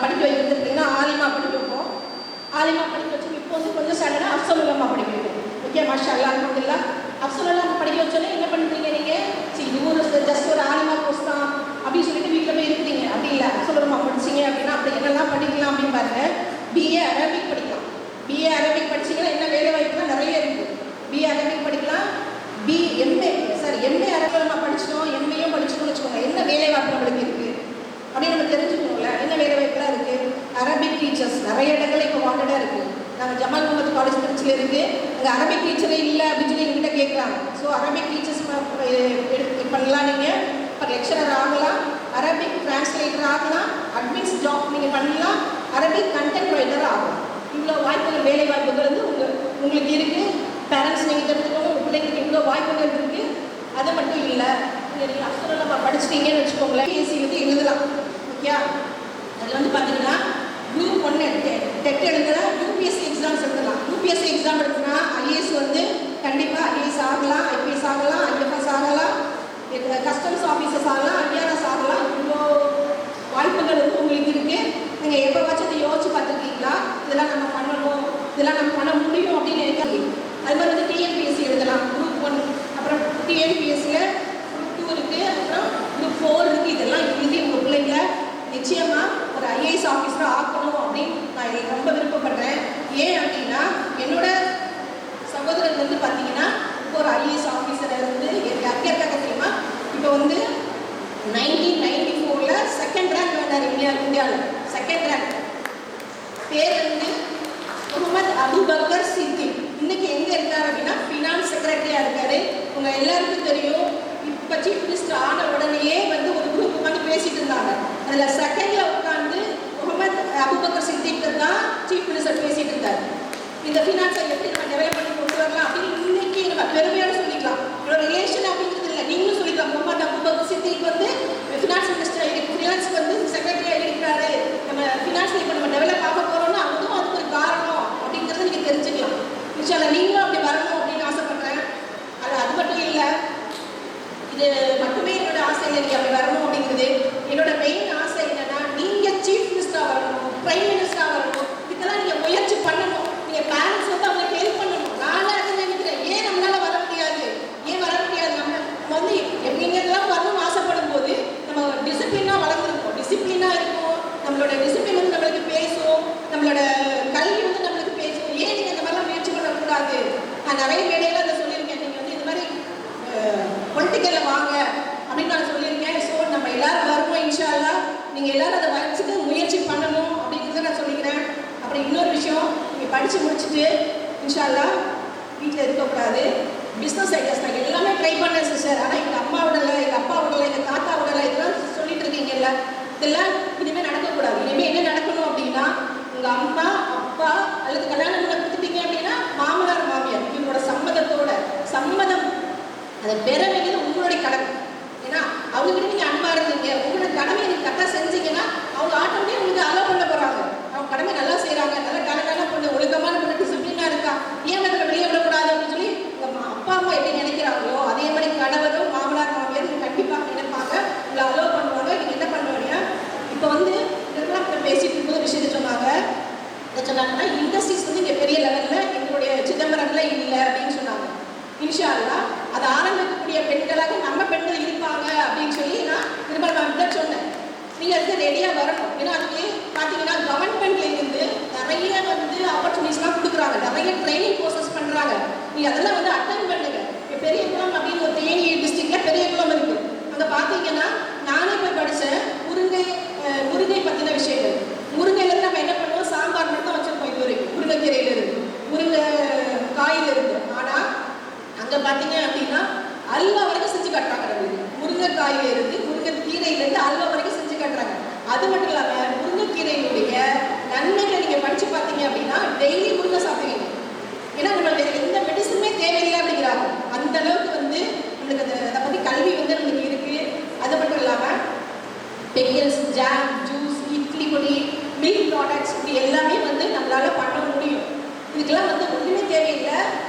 படிக்க வைக்கிறது அப்படின்னா ஆலிமா படிக்க வைப்போம். ஆலிமா படிக்க வச்சு இப்போ வந்து கொஞ்சம் ஸ்டாண்டர்டாக அப்சலுல்லாமா படிக்க வைப்போம். ஓகே, மாஷா அல்லாஹ், அல்ஹம்துலில்லாஹ். அப்சலுல்லாமா படிக்க வச்சோன்னே என்ன பண்ணுறீங்க நீங்கள்? சரி, இது ஒரு ஜஸ்ட் ஒரு ஆலிமா கோர்ஸ் தான் அப்படின்னு சொல்லிட்டு வீட்டில் போய் இருக்கிறீங்க. அப்படி இல்லை, அப்சலுல்லாமா படிச்சிங்க அப்படின்னா அப்படி என்னெல்லாம் படிக்கலாம் அப்படின்னு பாருங்க. பிஏ அரபிக் படிக்கலாம். பிஏ அரபிக் படிச்சிங்கன்னா என்ன வேலை வாய்ப்புலாம் நிறைய இருக்குது. பிஏ அரபிக் படிக்கலாம். எம்ஏ அரபிக் படிச்சிட்டோம், எம்ஏயும் படிச்சிட்டோம்னு வச்சுக்கோங்க. என்ன வேலை வாய்ப்பு நம்மளுக்கு இருக்குது அப்படின்னு நம்ம தெரிஞ்சுக்கணும்ல. என்ன வேலை வாய்ப்புலாம் இருக்குது? அரபிக் டீச்சர்ஸ் நிறைய இடங்கள் இப்போ வாண்டடாக இருக்குது. நாங்கள் ஜமால் முகமது காலேஜ் திருச்சியில் இருக்குது. அங்கே அரபிக் டீச்சரே இல்லை அப்படின்னு சொல்லி எங்ககிட்ட கேட்குறாங்க. ஸோ அரபிக் டீச்சர்ஸ் பண்ணலாம். நீங்கள் இப்போ லெக்சரர் ஆகலாம், அரபிக் டிரான்ஸ்லேட்டர் ஆகலாம், அட்மின்ஸ் ஜாப் நீங்கள் பண்ணலாம், அரபிக் கண்டென்ட் ரைட்டர் ஆகலாம். இவ்வளோ வாய்ப்புகள், வேலை வாய்ப்புகள் வந்து உங்களுக்கு இருக்குது. பேரண்ட்ஸ் நீங்கள் தெரிஞ்சுக்கணும், உங்கள் பிள்ளைங்களுக்கு இவ்வளோ வாய்ப்புகள் இருக்குது. அது மட்டும் இல்லை, நீங்கள் அப்சலுல்லாமா படிச்சிட்டீங்கன்னு வச்சுக்கோங்களேன், பிஎஸ்சி வந்து எழுதலாம். ஓகே, அதில் வந்து பார்த்தீங்கன்னா குரூப் 1 டெட் எழுதலாம், யூபிஎஸ்சி எக்ஸாம்ஸ் எழுதலாம். யூபிஎஸ்சி எக்ஸாம் எடுத்துனா ஐஏஎஸ் வந்து கண்டிப்பாக ஐஏஎஸ் ஆகலாம், ஐபிஎஸ் ஆகலாம், ஐஎஃப்எஸ் ஆகலாம், கஸ்டம்ஸ் ஆஃபீஸர்ஸ் ஆகலாம், ஐஆர்எஸ் ஆகலாம். இவ்வளோ வாய்ப்புகள் வந்து உங்களுக்கு இருக்குது. நீங்கள் எப்போவாச்சும் இதை யோசிச்சு பார்த்துருக்கீங்களா? இதெல்லாம் நம்ம பண்ணணும், இதெல்லாம் நம்ம பண்ண முடியும் அப்படின்னு நினைக்காது. அது மாதிரி வந்து டிஎன்பிஎஸ்சி எழுதலாம், குரூப் 1. அப்புறம் டிஎன்பிஎஸ்சியில் குரூப் 2 இருக்குது, அப்புறம் குரூப் 4 இருக்குது. இதெல்லாம் எழுதி உங்கள் பிள்ளைங்களை நிச்சயமாக ஒரு ஐஏஎஸ் ஆஃபீஸராக ஆக்கணும் அப்படின்னு நான் ரொம்ப விருப்பப்படுறேன். ஏன் அப்படின்னா என்னோட சகோதரர் வந்து பார்த்தீங்கன்னா இப்போ ஒரு ஐஏஎஸ் ஆஃபீஸரை வந்து அங்கே இருக்காங்க தெரியுமா? இப்போ வந்து 1994 செகண்ட் ரேங்க் வேண்டார் இந்தியாவில். செகண்ட் ரேங்க் பேர் வந்து முகமது அபுபக்கர் சித்திக். இன்னைக்கு எங்கே இருக்கார் அப்படின்னா ஃபினான்ஸ் செக்ரட்டரியாக இருக்காரு. உங்கள் எல்லாருக்கும் தெரியும், இப்போ சீஃப் மினிஸ்டர் ஆன உடனேயே வந்து ஒரு குரூப் உட்காந்து பேசிட்டு இருந்தாங்க. அதில் செகண்டில் உட்காந்து முகமது அபுபக்கர் சித்திக் தான் சீஃப் மினிஸ்டர் பேசிட்டு இருந்தார். இந்த ஃபினான்ஸை எப்படி நம்ம டெவலப் பண்ணி கொண்டு வரலாம் அப்படின்னு இன்னைக்கு நம்ம பெருமையோட சொல்லிக்கலாம். இவ்வளோ ரிலேஷன் அப்படிங்கிறது இல்லை, நீங்களும் சொல்லிக்கலாம். முகமது அபுபக்கர் சித்திக் வந்து ஃபினான்ஸ் மினிஸ்டர், ஃபினான்ஸ் வந்து செக்ரட்டரியாக இருக்கிறாரு. நம்ம ஃபினான்ஸில் இப்போ நம்ம டெவலப் ஆக போகிறோம்னா அதுவும் அதுக்கு ஒரு காரணம் அப்படிங்கிறத நீங்கள் தெரிஞ்சுக்கலாம். இன்ஷால்லா நீங்களும் அப்படி வரணும் அப்படின்னு ஆசைப்படுறேன். அது மட்டும் இல்லை, இது மட்டுமே என்னோட ஆசை இல்லை, நீங்கள் அப்படி வரணும் அப்படிங்கிறது. என்னோட மெயின் ஆசை என்னன்னா, நீங்கள் சீஃப் மினிஸ்டராக வரணும், பிரைம் மினிஸ்டராக வரணும். இதுக்கெல்லாம் நீங்கள் முயற்சி பண்ணணும். நீங்கள் பேரண்ட்ஸ் வந்து அவங்களுக்கு ஹெல்ப் பண்ணணும். நானே அதை நினைக்கிறேன், ஏன் நம்மளால வர முடியாது? ஏன் வர முடியாது? நம்ம வந்து எங்கெங்கெல்லாம் வரணும்னு ஆசைப்படும் போது நம்ம டிசிப்ளினாக வளர்ந்துருக்கோம், டிசிப்ளினாக இருக்கும். நம்மளோட டிசிப்ளின் வந்து நம்மளுக்கு பேசும், நம்மளோட கல்வி வந்து நம்மளுக்கு பேசும். ஏன் நீங்கள் இந்த மாதிரிலாம் முயற்சி பண்ணக்கூடாது? நான் நிறைய மேடையில் அதை சொல்லியிருக்கேன். நீங்கள் வந்து இந்த மாதிரி பொலிட்டிக்கலில் வாங்க அப்படின்னு நான் சொல்லியிருக்கேன். ஸோ நம்ம எல்லாரும் வருவோம் இன்ஷா அல்லாஹ். நீங்கள் எல்லாரும் அதை வச்சுட்டு முயற்சி பண்ணணும் அப்படிங்கிறத நான் சொல்லிக்கிறேன். அப்புறம் இன்னொரு விஷயம், நீங்கள் படித்து முடிச்சுட்டு இன்ஷா அல்லாஹ் வீட்டில் இருக்கக்கூடாது. பிஸ்னஸ் ஐடியாஸ் நான் எல்லாமே ட்ரை பண்ணேன் சிஸ்டர். ஆனால் எங்கள் அம்மா விடலை, எங்கள் அப்பா விடலை, எங்கள் தாத்தா விடலை, இதெல்லாம் சொல்லிட்டு இருக்கீங்கல்ல, இதெல்லாம் இனிமேல் நடக்கக்கூடாது. இனிமேல் என்ன நடக்கணும் அப்படின்னா, உங்கள் அம்மா அப்பா அல்லது கல்யாணம் பண்ண கொடுத்துட்டீங்க அப்படின்னா மாமனார் மாமியார் இவங்களோட சம்மதம் அதை பெற வேண்டியது உங்களுடைய கடமை. ஏன்னா அவங்ககிட்ட நீங்கள் அன்பா இருந்தீங்க, உங்களோட கடமையை நீங்கள் கரெக்டாக செஞ்சீங்கன்னா அவங்க ஆட்டோமேட்டிக்காக உங்களுக்கு அலோவ் பண்ண போகிறாங்க. அவங்க கடமை நல்லா செய்கிறாங்க, நல்லா கணக்கான பொண்ணு, ஒழுக்கமான பொண்ணு, டிசிப்ளினாக இருக்கா, ஏன் அதில் வெளியே விடக்கூடாது அப்படின்னு சொல்லி உங்கள் அப்பா அம்மா எப்படி நினைக்கிறாங்களோ அதே மாதிரி கணவரும் மாமனார் மாமியாரும் கண்டிப்பாக நினைப்பாங்க, உங்களை அலோவ் பண்ணுவாங்க. நீங்கள் என்ன பண்ணுவீங்க? இப்போ வந்து இதெல்லாம் பேசிட்டு இருக்கும்போது விஷயத்தை சொன்னாங்க. சொன்னாங்கன்னா இண்டஸ்ட்ரீஸ் வந்து இங்கே பெரிய லெவலில் எங்களுடைய சிதம்பரம்ல இல்லை அப்படின்னு சொன்னாங்க. இன்ஷா அல்லாஹ் அதை ஆரம்பிக்கக்கூடிய பெண்களாக நம்ம பெண்கள் இருப்பாங்க அப்படின்னு சொல்லி நான் திரும்ப நான் சொன்னேன். நீங்கள் அதுக்கு ரெடியாக வரணும். ஏன்னா அதுக்கு பார்த்தீங்கன்னா கவர்மெண்ட்ல இருந்து நிறைய வந்து ஆப்பர்ச்சுனிட்டிஸ்லாம் கொடுக்குறாங்க, நிறைய ட்ரைனிங் கோர்சஸ் பண்ணுறாங்க. நீங்கள் அதெல்லாம் வந்து அட்டன் பண்ணுங்க. இப்போ பெரியகுளம் அப்படின்னு ஒரு தேனி டிஸ்ட்ரிக்டில் பெரியகுளம் இருக்குது. அங்கே பார்த்தீங்கன்னா நானே போய் படித்தேன். முருங்கை பற்றின விஷயங்கள். முருங்கையிலேருந்து நம்ம என்ன பண்ணுவோம்? சாம்பார் மட்டும் தான் வச்சுருப்போம். இது வரைக்கும் முருங்கைக்கீரையில் இருக்குது, முருங்கை காயில் இருக்குது. ஆனால் அங்கே பார்த்தீங்க அப்படின்னா அல்வா வரைக்கும் செஞ்சு காட்டுறாங்க. முருங்கைக்காயில இருந்து, முருங்கைக்கீரையிலேருந்து அல்வா வரைக்கும் செஞ்சு காட்டுறாங்க. அது மட்டும் இல்லாமல் முருங்கைக்கீரையினுடைய நன்மைகளை நீங்கள் படித்து பார்த்தீங்க அப்படின்னா டெய்லி முருங்கை சாப்பிடுவீங்க. ஏன்னா நம்ம வேறு எந்த மெடிசனுமே தேவையில்லை அப்படிங்கிறாங்க. அந்த அளவுக்கு வந்து நம்மளுக்கு அதை பற்றி கல்வி வந்து நம்மளுக்கு இருக்குது. அது மட்டும் இல்லாமல் பிக்கிள்ஸ், ஜாம், ஜூஸ், இட்லி பொடி, மில்க் ப்ராடக்ட்ஸ், இப்படி எல்லாமே வந்து நம்மளால் பண்ண முடியும். இதுக்கெல்லாம் வந்து ஒன்றுமே தேவையில்லை.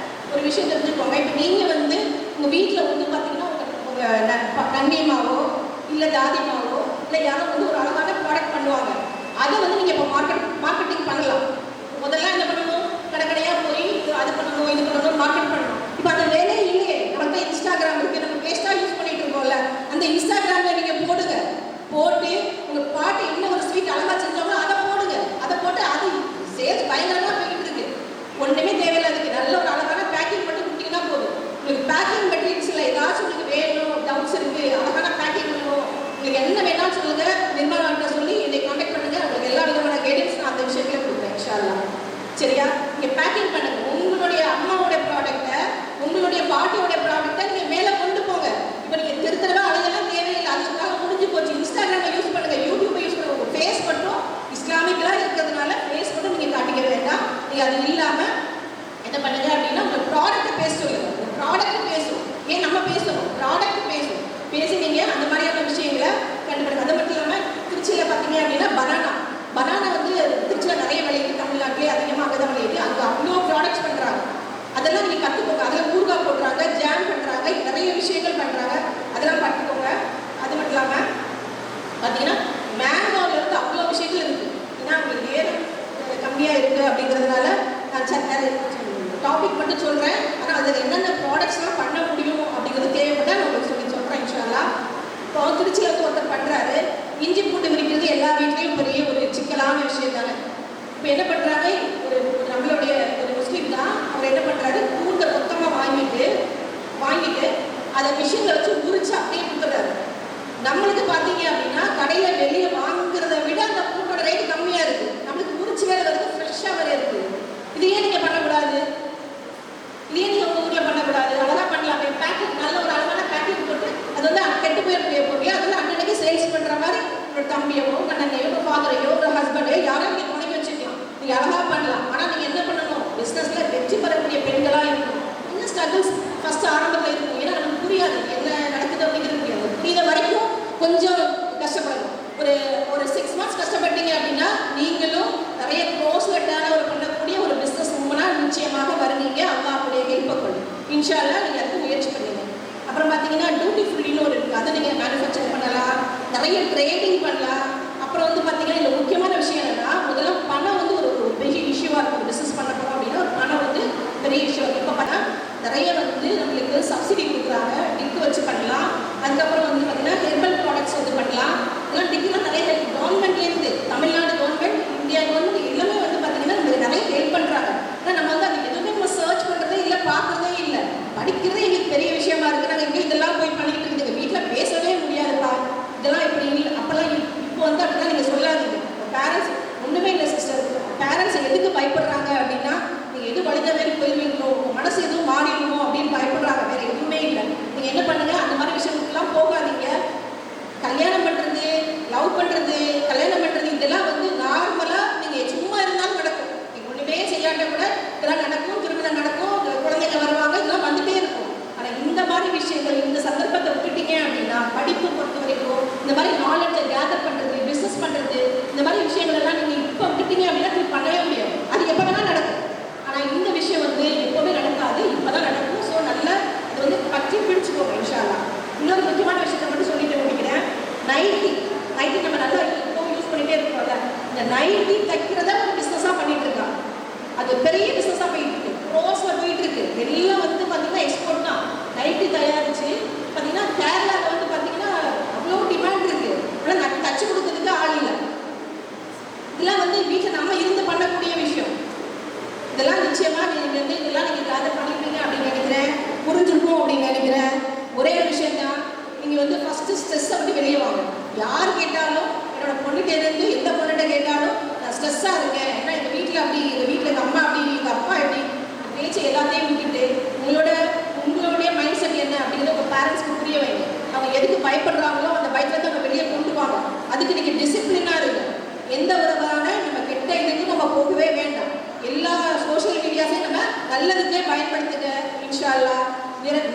ஒரு விஷயம் தெரிஞ்சுக்கோங்க. இப்போ நீங்கள் வந்து உங்கள் வீட்டில் வந்து பார்த்தீங்கன்னா உங்கள் கண்ணியமாவோ இல்லை தாதிமாவோ இல்லை யாரும் வந்து ஒரு அழகான ப்ராடக்ட் பண்ணுவாங்க. அதை வந்து நீங்கள் இப்போ மார்க்கெட்டிங் பண்ணலாம். முதல்ல என்ன பண்ணணும், கடைக்கடையாக போய் அது பண்ணணும் இது பண்ணணும் மார்க்கெட் பண்ணணும். இப்போ அந்த வேலையே இல்லையே, நம்ம இன்ஸ்டாகிராம் இருக்குது, நம்ம வேஸ்ட்டாக யூஸ் பண்ணிட்டு இருக்கோம்ல, அந்த இன்ஸ்டாகிராமில் நீங்கள் போடுங்க, போட்டு உங்கள் பாட்டு என்ன ஒரு ஸ்வீட் அழகாக செஞ்சோம்னா அதை போடுங்க, அதை போட்டு அது சேல்ஸ் பயங்கரமாக போயிட்டு இருக்கு. ஒன்றுமே தேவையில்லாதுக்கு நல்ல ஒரு அழகான பேக்கிங் மட்டும் கொடுத்தீங்கன்னா போதும். உங்களுக்கு பேக்கிங் மெட்டீரியல்ஸில் ஏதாச்சும் உங்களுக்கு வேணும், டவுட்ஸ் இருக்குது, அழகான பேக்கிங் வேணும், உங்களுக்கு என்ன வேணாலும் சொல்லுங்கள், நிர்மலாட்ட சொல்லி என்னை கான்டாக்ட் பண்ணுங்கள். உங்களுக்கு எல்லா விதமான கைடன்ஸ் நான் அந்த விஷயத்தில் கொடுக்குறேன் இன்ஷா அல்லாஹ். சரியா? நீங்கள் பேக்கிங் பண்ணுங்கள். உங்களுடைய அம்மாவோட ப்ராடக்டை, உங்களுடைய பாட்டியோட ப்ராடக்டை நீங்கள் மேலே கொண்டு போங்க. இப்போ நீங்கள் திருத்தரவா அழகெல்லாம் தேவையில்லை, அதுக்காக முடிஞ்சு போச்சு. இன்ஸ்டாகிராமை யூஸ் பண்ணுங்கள், யூடியூப்பை யூஸ் பண்ணுங்கள். உங்கள் ஃபேஸ் மட்டும் இஸ்லாமிக்கலாக இருக்கிறதுனால ஃபேஸ் மட்டும் நீங்கள் காட்டிக்க வேண்டாம். நீங்கள் அது இல்லாமல் என்ன பண்ணுங்க அப்படின்னா உங்கள் ப்ராடக்ட்டை பேச சொல்லுங்கள். உங்கள் ப்ராடக்ட் பேசும், ஏன் நம்ம பேசணும், ப்ராடக்ட் பேசும். பேசி நீங்கள் அந்த மாதிரியான விஷயங்களை கண்டுபிடிங்க. அது மட்டும் இல்லாமல் திருச்சியில் பார்த்தீங்க அப்படின்னா பனானா வந்து திருச்சியில் நிறைய விளையுது, தமிழ்நாட்டிலே அதிகமாக அங்கே தான் விளையுது. அங்கே அவ்வளோ ப்ராடக்ட்ஸ் பண்ணுறாங்க. அதெல்லாம் நீங்கள் கற்றுக்கோங்க. அதில் ஊறுகாய் போடுறாங்க, ஜாம் பண்ணுறாங்க, நிறைய விஷயங்கள் பண்ணுறாங்க, அதெல்லாம் கற்றுக்கோங்க. அது மட்டும் இல்லாமல் பார்த்தீங்கன்னா மேங்கோவிலேருந்து அவ்வளோ விஷயங்கள் இருக்குது. ஏன்னா உங்களுக்கு நேரம் கம்மியாக இருக்குது அப்படிங்கிறதுனால நான் டாபிக் மட்டும் சொல்கிறேன். ஆனால் அதில் என்னென்ன ப்ராடக்ட்ஸ்லாம் பண்ண முடியும் அப்படிங்கிறது தேவைப்பட்டால் நான் உங்களுக்கு சொல்கிறேன் இன்ஷா அல்லாஹ். இப்போ திருச்சியில் வந்து ஒருத்தர் பண்ணுறாரு, இஞ்சி பூண்டு விரிக்கிறது எல்லா வீட்லேயும் பெரிய ஒரு சிக்கலான விஷயம் தானே. இப்போ என்ன பண்ணுறாங்க, ஒரு நம்மளுடைய ஒரு முஸ்லீம் தான், அவர் என்ன பண்ணுறாரு, பூண்டை மொத்தமாக வாங்கிட்டு அதை மிஷினில் வச்சு உரிச்சு அப்படியே கொடுத்துட்றாரு. நம்மளுக்கு பார்த்தீங்க அப்படின்னா கடையில் வெளியே வாங்குறத விட அந்த பூண்டோட ரேட்டு கம்மியாக இருக்குது. நம்மளுக்கு உரிச்சு வேறு வருது, ஃப்ரெஷ்ஷாக வேறு இருக்குது. இது ஏன் நீங்கள் பண்ணக்கூடாது? இது ஏன் நீங்கள் உங்கள் ஊரில் பண்ணக்கூடாது? அழகாக பண்ணலாம். பேக்கிங் நல்ல ஒரு அழகான பேக்கிங் போட்டு அது வந்து கெட்டு போயிருக்க பொருள் அதில் அன்னன்னைக்கு சேல்ஸ் பண்ணுற மாதிரி ஒரு தம்பியோ, அண்ணனையோ, ஒரு ஃபாதரையோ, ஒரு ஹஸ்பண்டையோ யாரும் நீங்கள் துணைக்கு வச்சுக்கலாம். நீங்கள் அழகாக பண்ணலாம். ஆனால் நீங்கள் என்ன பண்ணணும், பிஸ்னஸில் வெற்றி பெறக்கூடிய பெண்களாக இருக்கணும். இன்னும் ஸ்ட்ரகிள்ஸ் ஃபஸ்ட்டு ஆரம்பத்தில் இருக்கும். ஏன்னா நமக்கு புரியாது என்ன நடக்குது அப்படிங்கிறது புரியாது. புரியுத வரைக்கும் கொஞ்சம் கஷ்டப்படணும். ஒரு 6 months கஷ்டப்பட்டீங்க அப்படின்னா நீங்களும் நிறைய க்ளோஸ்லெட்டான ஒரு பண்ணக்கூடிய ஒரு பிஸ்னஸ் உமனாக நிச்சயமாக வருவீங்க. அல்லாஹ்வுடைய ஹெல்ப்பை கொண்டு இன்ஷா அல்லாஹ் நீங்கள் அதுக்கு முயற்சி பண்ணுங்க. அப்புறம் பார்த்தீங்கன்னா டியூட்டி ஃப்ரீன்னு ஒரு இருக்குது, அதை நீங்கள் மேனுஃபேக்சர் பண்ணலாம், நிறைய ட்ரேடிங் பண்ணலாம். அப்புறம் வந்து பார்த்தீங்கன்னா இந்த முக்கியமான விஷயம் என்னென்னா, முதல்ல பணம் வந்து ஒரு பெரிய இஷ்யூவாக இருக்கும். பிஸ்னஸ் பண்ண போகிறோம் அப்படின்னா ஒரு பணம் வந்து பெரிய இஷ்யூ. இப்போ பார்த்தா நிறைய வந்து நம்மளுக்கு சப்சிடி கொடுக்குறாங்க, டிக்கு வச்சு பண்ணலாம். அதுக்கப்புறம் வந்து பார்த்தீங்கன்னா ஹெர்பல் ப்ராடக்ட்ஸ் வந்து பண்ணலாம். இதெல்லாம் டிக்குலாம் நிறைய கவர்மெண்ட்லேருந்து, தமிழ்நாடு கவர்மெண்ட், இந்தியா கவர்மெண்ட் எல்லாமே வந்து பார்த்தீங்கன்னா நம்மளுக்கு நிறைய ஹெல்ப் பண்ணுறாங்க. ஆனால் நம்ம வந்து அது எதுவுமே நம்ம சர்ச் பண்ணுறதே இல்லை, பார்க்குறதே இல்லை, படிக்கிறதே எங்களுக்கு பெரிய விஷயமா இருக்குது. நாங்கள் எங்கே இதெல்லாம் போய் பண்ணிக்கிட்டு இருக்குது, வீட்டில் பேசவே முடியாதுப்பா, இதெல்லாம் இப்படி இல்லை அப்போல்லாம். இப்போ வந்து அப்படின்னா நீங்கள் சொல்லாதீங்க. பேரண்ட்ஸ் ஒன்றுமே இல்லை சிஸ்டர். பேரண்ட்ஸ் எதுக்கு பயப்படுறாங்க அப்படின்னா, நீங்கள் எது வழித வேறு போயிருவீங்களோ, உங்கள் மனசு எதுவும் மாறிடுமோ அப்படின்னு பயப்படுறாங்க, வேறு எதுவுமே இல்லை. நீங்கள் என்ன பண்ணுங்கள், அந்த மாதிரி விஷயங்களுக்குலாம் போகாதீங்க. கல்யாணம் பண்ணுறது, லவ் பண்ணுறது, கல்யாணம் பண்ணுறது இதெல்லாம் வந்து நார்மலாக நீங்கள் சும்மா இருந்தாலும் நடக்கும். நீங்கள் ஒன்றுமே செய்யாட்ட கூட இதெல்லாம் நடக்கும், திருமணம் நடக்கும், குழந்தைங்க வருவாங்க, இதெல்லாம் வந்துகிட்டே இருக்கும். ஆனால் இந்த மாதிரி விஷயங்கள், இந்த சந்தர்ப்பத்தை விட்டுட்டீங்க அப்படின்னா, படிப்பு பொறுத்த வரைக்கும் இந்த மாதிரி நாலேஜை கேதர் பண்ணுறது, பிஸ்னஸ் பண்ணுறது, இந்த மாதிரி விஷயங்கள் எல்லாம் நீங்கள் இப்போ விட்டுட்டீங்க அப்படின்னா நீங்கள் பண்ணவே முடியாது. அது எப்போ வேணால் நடக்கும். ஆனால் இந்த விஷயம் வந்து எப்போவுமே நடக்காது, இப்போ தான் நடக்கும். ஸோ நல்லா இது வந்து பற்றி பிடிச்சிக்கோங்க இன்ஷா அல்லாஹ். இன்னொரு முக்கியமான விஷயத்தை மட்டும் சொல்லிட்டு முடிக்கிறேன். நைட்டி நம்ம நல்லா இப்போ யூஸ் பண்ணிகிட்டே இருக்கோம்ல, இந்த நைட்டி தைக்கிறத ஒரு பிஸ்னஸாக பண்ணிட்டு இருக்காங்க. அது பெரிய பிஸ்னஸாக போயிட்டு இருக்கு, க்ரோஸில் போயிட்டு இருக்கு. எல்லாம் வந்து பார்த்தீங்கன்னா எக்ஸ்போர்ட் தான். நைட்டி தயாரித்து பார்த்தீங்கன்னா கேரளாவில் வந்து பார்த்தீங்கன்னா அவ்வளோ டிமாண்ட் இருக்குது. ஆனால் தச்சு கொடுக்கறதுக்கு ஆள் இல்லை. இதெல்லாம் வந்து வீட்டில் நம்ம இருந்து பண்ணக்கூடிய விஷயம். இதெல்லாம் நிச்சயமாக நீங்கள் வந்து இதெல்லாம் நீங்கள் கேதர் பண்ணிப்பீங்க அப்படின்னு நினைக்கிறேன், புரிஞ்சுருக்கும் அப்படின்னு நினைக்கிறேன். ஒரே ஒரு விஷயம் தான், நீங்கள் வந்து ஃபஸ்ட்டு ஸ்ட்ரெஸ்ஸை விட்டு வெளியே வாங்க. யார் கேட்டாலும், என்னோட பொண்ணுகிட்டேருந்து எந்த பொண்ணுகிட்ட கேட்டாலும் நான் ஸ்ட்ரெஸ்ஸாக இருக்கேன், ஏன்னா எங்கள் வீட்டில் அப்படி, எங்கள் வீட்டில் எங்கள் அம்மா அப்படி, எங்கள் அப்பா எப்படி, பேச்சு எல்லாத்தையும் விட்டுட்டு உங்களுடைய மைண்ட் செட் என்ன அப்படிங்கிறத உங்கள் பேரண்ட்ஸ்க்கு புரிய வைங்க. அவங்க எதுக்கு பயப்படுறாங்களோ அந்த பயத்தை நம்ம வெளியே கொண்டு வாங்க. அதுக்கு நீங்கள் டிசிப்ளினாக இருங்க. எந்த விதமான நம்ம கெட்ட இதுக்கும் நம்ம போகவே வேண்டாம். எல்லா சோஷியல் மீடியாஸையும் நம்ம நல்லதுக்கே பயன்படுத்துங்க இன்ஷா அல்லாஹ்.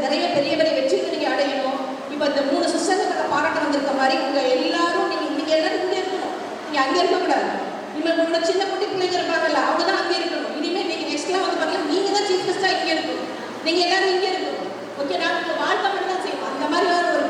நிறைய பெரிய பெரிய வெற்றிகளை நீங்கள் அடையணும். இப்போ இந்த 3 சிஸ்டர்களை பாராட்ட வந்திருக்க மாதிரி உங்கள் எல்லாரும் நீங்கள் எல்லாரும் இங்கே இருக்கணும், நீங்கள் அங்கே இருக்கக்கூடாது. உங்களோட சின்ன குட்டி பிள்ளைங்க இருப்பாங்கல்ல, அவங்க தான் அங்கே இருக்கணும். இனிமேல் நீங்கள் நெக்ஸ்ட்லாம் வந்து பார்த்தீங்கன்னா நீங்கள் தான் சீஃப் கெஸ்ட்டாக இங்கே இருக்கணும், நீங்கள் எல்லாரும் இங்கே இருக்கணும். ஓகே, நான் உங்கள் வாழ்க்கை மட்டும் தான் செய்வோம். அந்த மாதிரி ஒரு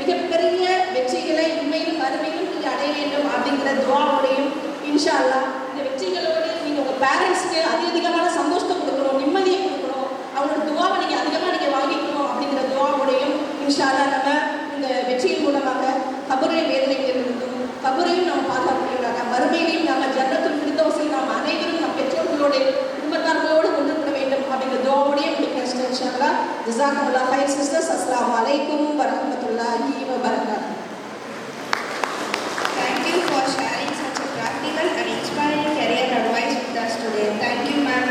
மிகப்பெரிய வெற்றிகளை உண்மையிலும் வறுமையிலும் நீங்கள் அடைய வேண்டும் அப்படிங்கிற துவாவோடையும் இன்ஷா அல்லாஹ் இந்த வெற்றிகளோடு நீங்கள் உங்கள் பேரண்ட்ஸ்க்கு அதிகமான சந்தோஷத்தை கொடுக்கணும், நிம்மதியை கொடுக்கணும், அவங்களோட துவாவை நீங்கள் அதிகமாக நீங்கள் வாங்கிக்கணும் அப்படிங்கிற துவாவோடையும் இன்ஷா அல்லாஹ் நம்ம இந்த வெற்றியின் மூலமாக கபருடைய வேதனைகளிலிருந்தும் கபரையும் நாம் பாதுகாப்புகிறாங்க, மறுமையிலையும் நாம் ஜன்னத்துல் ஃபிர்தௌஸில் நாம் அனைவரும் நம் பெற்றோர்களோடு குடும்பத்தார்களோடு ஒன்று கூட வேண்டும் அப்படிங்கிற துவாவோடையே முடிக்கிறேன் இன்ஷா அல்லாஹ். ஜஸாக்கமுல்லாஹ் ஹைர் சிஸ்டர்ஸ். அஸ்ஸலாமு அலைக்கும் வரஹ்மத்துல்லாஹி வபரகாத்துஹு. Thank you for sharing such a practical and inspiring career advice with us today. Thank you, ma'am.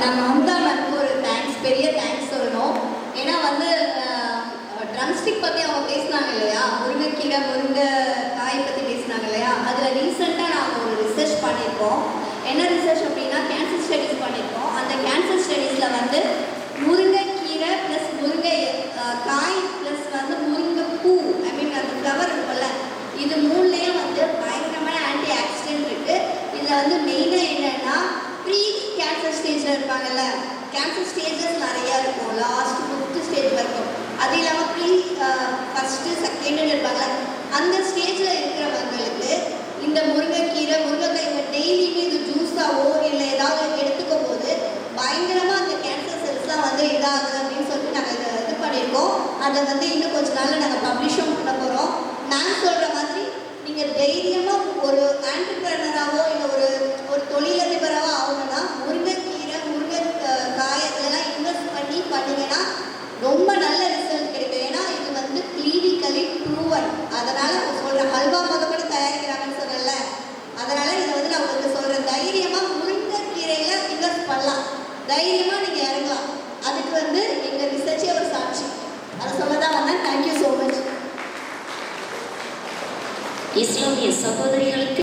நம்ம அமுதா மேம்க்கு ஒரு தேங்க்ஸ், பெரிய தேங்க்ஸ் சொல்லணும். ஏன்னா வந்து ட்ரம்ஸ்டிக் பற்றி அவங்க பேசினாங்க இல்லையா, முருங்கைக்கீரை முருங்கைக்காய் பற்றி பேசினாங்க இல்லையா, அதில் ரீசெண்டாக நாங்கள் ஒரு ரிசர்ச் பண்ணியிருக்கோம். என்ன ரிசர்ச் அப்படின்னா கேன்சர் ஸ்டடீஸ் பண்ணியிருக்கோம். அந்த கேன்சர் ஸ்டடீஸில் வந்து முருங்கைக்கீரை ப்ளஸ் முருங்கை காய் ப்ளஸ் வந்து முருங்கைப்பூ, ஐ மீன் அந்த ஃப்ளவர் இருக்கும்ல, இது மூணுலேயும் வந்து பயங்கரமான ஆன்டி ஆக்சிடென்ட் இருக்குது. இதில் வந்து மெயினாக என்னென்னா ப்ரீ கேன்சர் ஸ்டேஜில் இருப்பாங்கல்ல, கேன்சர் ஸ்டேஜஸ் நிறையா இருக்கும், லாஸ்ட் 5th ஸ்டேஜ் வரைக்கும். அது இல்லாமல் ஃபஸ்ட்டு செகண்டுன்னு இருப்பாங்கல்ல, அந்த ஸ்டேஜில் இருக்கிறவங்களுக்கு இந்த முருங்கைக்கீரை முருங்கைக்காய் டெய்லியுமே இது ஜூஸாவோ இல்லை ஏதாவது எடுத்துக்கும் போது பயங்கரமாக அந்த கேன்சர் செல்ஸ்லாம் வந்து இதாகுது அப்படின்னு சொல்லிட்டு நாங்கள் இதை இது பண்ணியிருக்கோம். அதை வந்து இன்னும் கொஞ்சம் நாளில் நாங்கள் பப்ளிஷும் பண்ண போகிறோம். நான் சொல்கிற மாதிரி நீங்கள் தைரியமாக ஒரு ஆண்டர்பிரனராகவோ இல்லை ஒரு தொழிலதிபராகவோ ஆகணும்னா முருங்கைக்கீரை முருங்கைக்காய் இதெல்லாம் இன்வெஸ்ட் பண்ணிங்கன்னா ரொம்ப நல்ல ரிசல்ட் கிடைக்கும். ஏன்னா இது வந்து கிளினிக்கலி ப்ரூவன். அதனால் சொல்கிறேன், ஹல்வா முதல்ல தயாரிக்கிறாங்கன்னு சொன்னல, அதனால் இதை வந்து நான் உங்களுக்கு சொல்கிறேன், தைரியமாக முருங்கைக்கீரையில் இன்வெஸ்ட் பண்ணலாம், தைரியமாக நீங்கள் இறங்கலாம். அதுக்கு வந்து எங்கள் ரிசர்ச்சே ஒரு சாட்சி. அதை சொல்ல தான் வந்தேன். Thank you so much. இஸ்லாமிய சகோதரிகளுக்கு